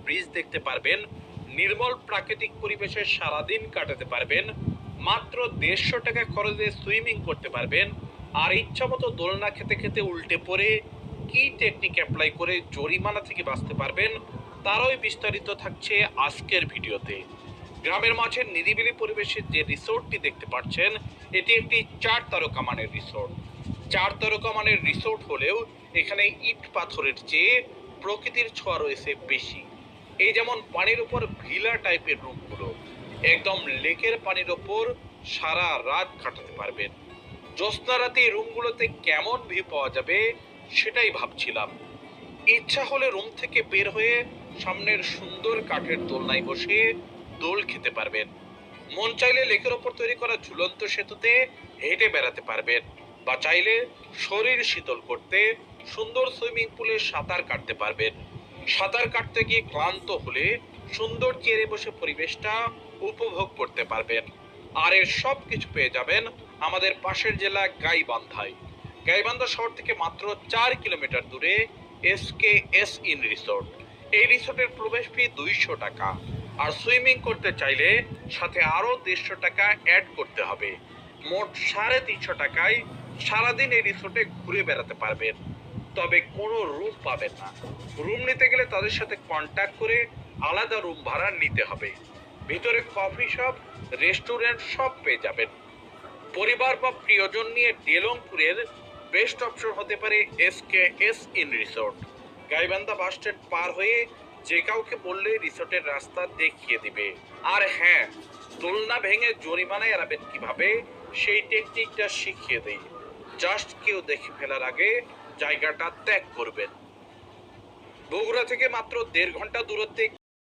Bridge দেখতে পারবেন, নির্মল প্রাকৃতিক পরিবেশে সারাদিন কাটাতে পারবেন, মাত্র 150 টাকা খরচে সুইমিং করতে পারবেন, আর ইচ্ছা মতো দোলনা খেতে খেতে উল্টে পড়ে কি টেকনিক অ্যাপ্লাই করে জরিমানা থেকে বাঁচতে পারবেন, তারই বিস্তারিত থাকছে আজকের ভিডিওতে। গ্রামের মাঝে নিরিবিলি পরিবেশে যে রিসোর্টটি দেখতে পাচ্ছেন, এটি একটি 4 তারকা মানের রিসোর্ট। 4 তারকা মানের রিসোর্ট হলেও এখানে ইট পাথরের চেয়ে প্রকৃতির ছোঁয়া রয়েছে বেশি। এই যেমন পানির উপর ভিলা টাইপের রুমগুলো, একদম লেকের পানির ওপর সারা রাত কাটাতে পারবেন। জ্যোৎস্না রাতে এই রুমগুলোতে কেমন ভিউ পাওয়া যাবে সেটাই ভাবছিলাম। ইচ্ছা হলে রুম থেকে বের হয়ে সামনের সুন্দর কাঠের দোলনায় বসে দোল খেতে পারবেন। মন চাইলে লেকের ওপর তৈরি করা ঝুলন্ত সেতুতে হেঁটে বেড়াতে পারবেন, বা চাইলে শরীর শীতল করতে সুন্দর সুইমিং পুলে সাঁতার কাটতে পারবেন। সাঁতার কাটতে গিয়ে ক্লান্ত হলে সুন্দর চেয়ারে বসে পরিবেশটা উপভোগ করতে পারবেন। আর এর সব কিছু পেয়ে যাবেন আমাদের পাশের জেলা গাইবান্ধায়। গাইবান্ধা শহর থেকে মাত্র 4 কিলোমিটার দূরে SKS ইন রিসোর্ট। এই রিসোর্টের প্রবেশ ফি 200 টাকা, আর সুইমিং করতে চাইলে সাথে আরো 150 টাকা অ্যাড করতে হবে। মোট 350 টাকায় সারাদিন এই রিসোর্টে ঘুরে বেড়াতে পারবেন। তবে কোনো রুম পাবেন না। রুম নিতে গেলে তাদের সাথে কন্ট্যাক্ট করে আলাদা রুম ভাড়া নিতে হবে। ভিতরে কফি শপ, রেস্টুরেন্ট সব পেয়ে যাবেন। পরিবার বা প্রিয়জন নিয়ে ডেলংপুরের বেস্ট অপশন হতে পারে SKS in resort. Gaibandha bus stand পার হয়ে যে কাউকে বললে রিসোর্টের রাস্তা দেখিয়ে দিবে। আর হ্যাঁ, দোলনা ভেঙে জরিমানা এড়াবেন কিভাবে সেই টেকনিকটা শিখিয়ে দেই। জাস্ট কেউ দেখে ফেলার আগে জায়গাটা ত্যাগ করবেন। বগুড়া থেকে মাত্র 1.5 ঘন্টা দূরত্বে